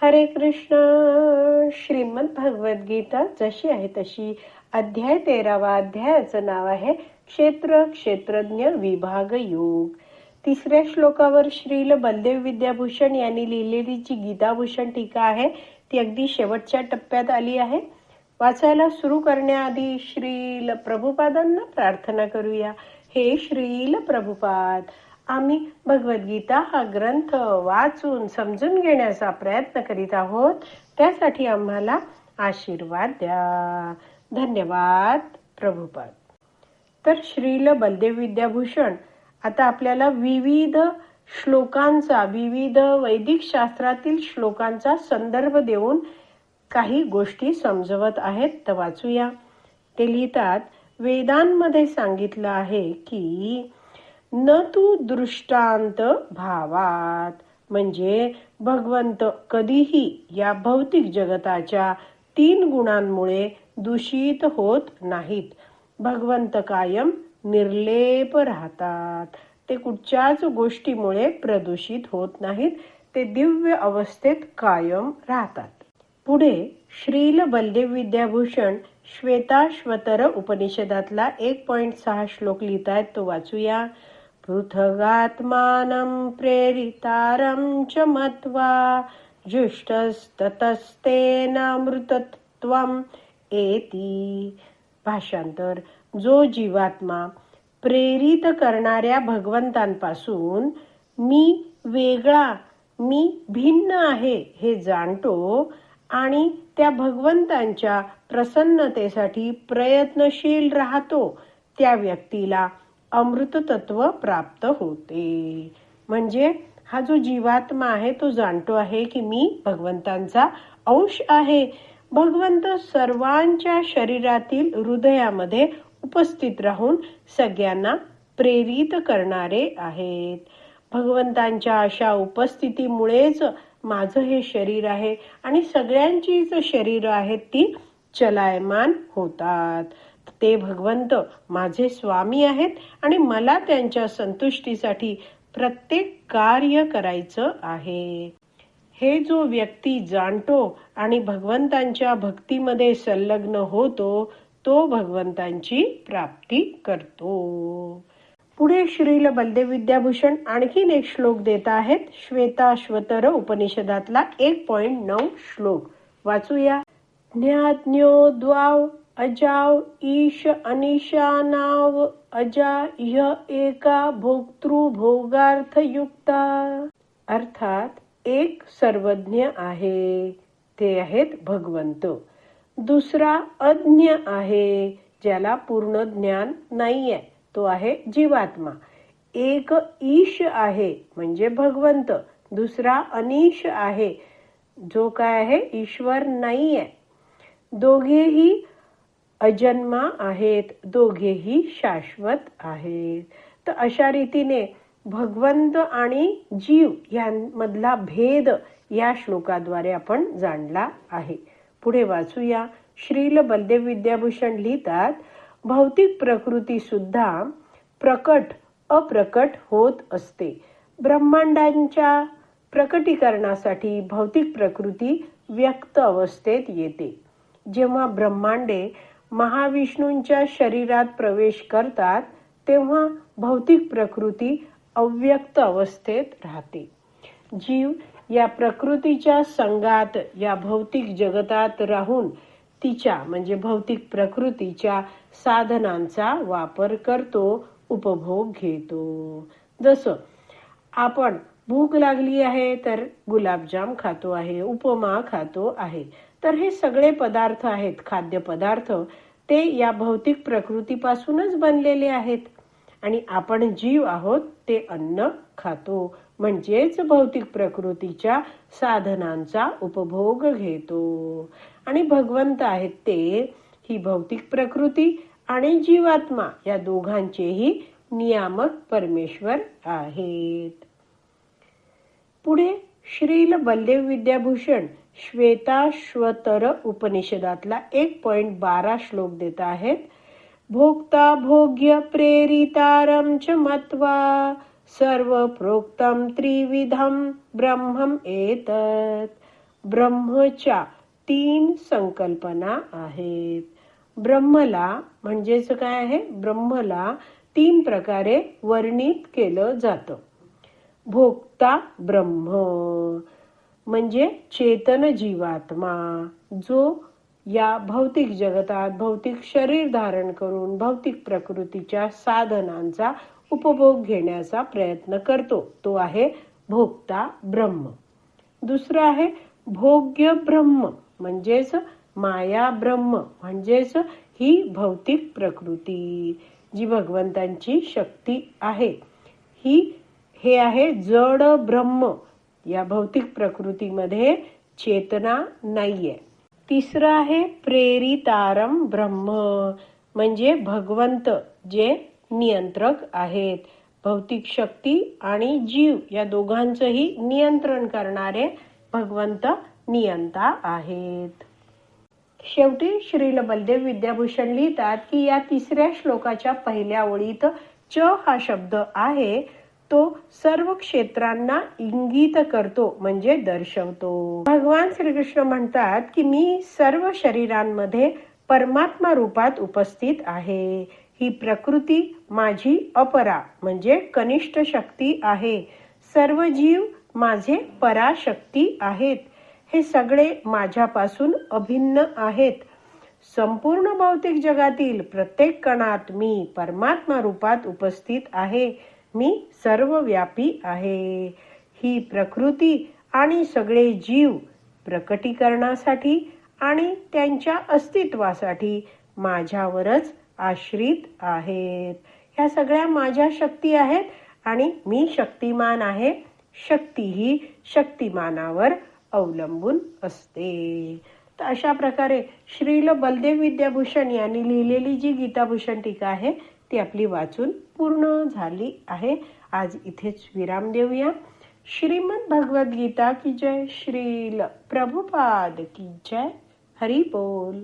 हरे कृष्ण. श्रीमद भगवद गीता जशी आहे तशी, अध्याय 13वा. अध्यायाचं नाव आहे क्षेत्र क्षेत्रज्ञ विभाग योग. 3ऱ्या श्लोकावर श्रील बलदेव विद्याभूषण यांनी लिहिलेली जी गीताभूषण टीका आहे ती अगदी शेवटच्या टप्प्यात आली आहे. वाचायला सुरू करण्याआधी श्रील प्रभुपादांना प्रार्थना करूया. हे श्रील प्रभुपाद, आम्ही भगवद्गीता हा ग्रंथ वाचून समजून घेण्याचा प्रयत्न करीत आहोत. त्यासाठी आम्हाला आशीर्वाद द्या. धन्यवाद प्रभुपाद. तर श्रील बलदेव विद्याभूषण आता आपल्याला विविध श्लोकांचा, विविध वैदिक शास्त्रातील श्लोकांचा संदर्भ देऊन काही गोष्टी समजवत आहेत. तर वाचूया. ते लिहितात, वेदांमध्ये सांगितलं आहे की न तू दृष्टांत भावात, म्हणजे भगवंत कधीही या भौतिक जगताच्या 3 गुणांमुळे दूषित होत नाहीत. भगवंत कायम निर्लेप राहतात. ते कुठच्याच गोष्टीमुळे प्रदूषित होत नाहीत. ते दिव्य अवस्थेत कायम राहतात. पुढे श्रील बलदेव विद्याभूषण श्वेताश्वतर उपनिषदातला 1.6 श्लोक लिहितायत. तो वाचूया. पृथगात्मानं प्रेरितारं च मत्वा जुष्टस्ततस्तेन मृतत्वम् एति. भाषांतर, जो जीवात्मा प्रेरित करणाऱ्या भगवंतांपासून मी वेगळा, मी भिन्न आहे हे जाणतो आणि त्या भगवंतांच्या प्रसन्नतेसाठी प्रयत्नशील राहतो, त्या व्यक्तीला अमृत तत्व प्राप्त होते. म्हणजे हा जो जीवात्मा आहे तो जाणतो आहे की मी भगवंतांचा अंश आहे. भगवंत सर्वांच्या शरीरातील हृदयामध्ये उपस्थित राहून सगळ्यांना प्रेरित करणारे आहेत. भगवंतांच्या अशा उपस्थितीमुळेच माझं हे शरीर आहे आणि सगळ्यांचीच शरीर आहेत ती चलायमान होतात. ते भगवंत माझे स्वामी आहेत आणि मला त्यांच्या संतुष्टीसाठी प्रत्येक कार्य करायचं आहे. हे जो व्यक्ती जाणतो आणि भगवंतांच्या भक्तीमध्ये संलग्न होतो तो भगवंतांची प्राप्ती करतो. पुढे श्रील बलदेव विद्याभूषण आणखीन एक श्लोक देत आहेत. श्वेताश्वतर उपनिषदातला 1.9 श्लोक वाचूया. ज्ञाज्ञो द्वाव अजाव ईश अनिशानाव अजा ह्य एका भोक्तृ युक्ता. अर्थात एक सर्वज्ञ आहे, ते आहेत भगवंत. दुसरा अज्ञ आहे, ज्याला पूर्ण ज्ञान नाहीये, तो आहे जीवात्मा. एक ईश आहे म्हणजे भगवंत, दुसरा अनिश आहे, जो काय आहे ईश्वर नाहीये. दोघेही अजन्मा आहेत, दोघेही शाश्वत आहेत. तर अशा रीतीने भगवंत आणि जीव यांमधला भेद या श्लोकाद्वारे आपण जाणला आहे. पुढे वाचूया. श्रील बलदेव विद्याभूषण लिहितात, भौतिक प्रकृती सुद्धा प्रकट अप्रकट होत असते. ब्रह्मांडांच्या प्रकटीकरणासाठी भौतिक प्रकृती व्यक्त अवस्थेत येते. जेव्हा ब्रह्मांडे महाविष्णूंच्या शरीरात प्रवेश करतात तेव्हा भौतिक प्रकृती अव्यक्त अवस्थेत राहते. जीव या प्रकृतीच्या संगात या भौतिक जगतात राहून तिच्या म्हणजे भौतिक प्रकृतीच्या साधनांचा वापर करतो, उपभोग घेतो. जसं आपण भूक लागली आहे तर गुलाबजाम खातो आहे, उपमा खातो आहे. तर हे सगळे पदार्थ आहेत, खाद्यपदार्थ, ते या भौतिक प्रकृतीपासूनच बनलेले आहेत. आणि आपण जीव आहोत, ते अन्न खातो, म्हणजेच भौतिक प्रकृतीच्या साधनांचा उपभोग घेतो. आणि भगवंत आहेत ते ही भौतिक प्रकृती आणि जीवात्मा या दोघांचेही नियामक परमेश्वर आहेत. पुढे श्रील बलदेव विद्याभूषण श्वेताश्वतर उपनिषदातला 1.12 श्लोक देत आहेत. भोक्ता भोग्य प्रेरितारं च मत्वा सर्व प्रोक्तम त्रिविधम ब्रह्मम एतत्. ब्रह्मच्या 3 संकल्पना आहेत. ब्रह्मला म्हणजेच काय आहे? ब्रह्मला 3 प्रकारे वर्णित केलं जातं. भोक्ता ब्रह्म म्हणजे चेतन जीवात्मा, जो या भौतिक जगतात भौतिक शरीर धारण करून भौतिक प्रकृतीच्या साधनांचा उपभोग घेण्याचा प्रयत्न करतो, तो आहे भोक्ता ब्रह्म. दुसरं आहे भोग्य ब्रह्म म्हणजेच माया ब्रह्म, म्हणजेच ही भौतिक प्रकृती जी भगवंतांची शक्ती आहे, हे आहे जड ब्रह्म. या भौतिक प्रकृतीमध्ये चेतना नाहीये. तिसरं आहे प्रेरितारम ब्रह्म म्हणजे भगवंत जे नियंत्रक आहेत. भौतिक शक्ती आणि जीव या दोघांचंही नियंत्रण करणारे भगवंत नियंता आहेत. शेवटी श्रील बलदेव विद्याभूषण लिहितात की या 3ऱ्या श्लोकाच्या पहिल्या ओळीत च हा शब्द आहे तो सर्व क्षेत्रांना इंगित करतो म्हणजे दर्शवतो. भगवान श्रीकृष्ण म्हणतात की मी सर्व शरीरांमध्ये परमात्मा रूपात उपस्थित आहे. ही प्रकृती माझी अपरा म्हणजे कनिष्ठ शक्ती आहे. सर्व जीव माझे पराशक्ती आहेत. हे सगळे माझ्यापासून अभिन्न आहेत. संपूर्ण भौतिक जगातील प्रत्येक कणात मी परमात्मा रूपात उपस्थित आहे. मी सर्वव्यापी आहे. ही प्रकृती आणि सगळे जीव प्रकटीकरणासाठी आणि त्यांच्या अस्तित्वासाठी माझ्यावरच आश्रित आहेत. ह्या सगळ्या माझ्या शक्ती आहेत आणि मी शक्तिमान आहे. शक्ती ही शक्तिमानावर अवलंबून असते. तर अशा प्रकारे श्रील बलदेव विद्याभूषण यांनी लिहिलेली जी गीताभूषण टीका आहे ती आपली वाचून पूर्ण झाली आहे. आज इथेच विराम देऊया. श्रीमद भगवद गीता की जय. श्रील प्रभुपाद की जय. हरी बोल.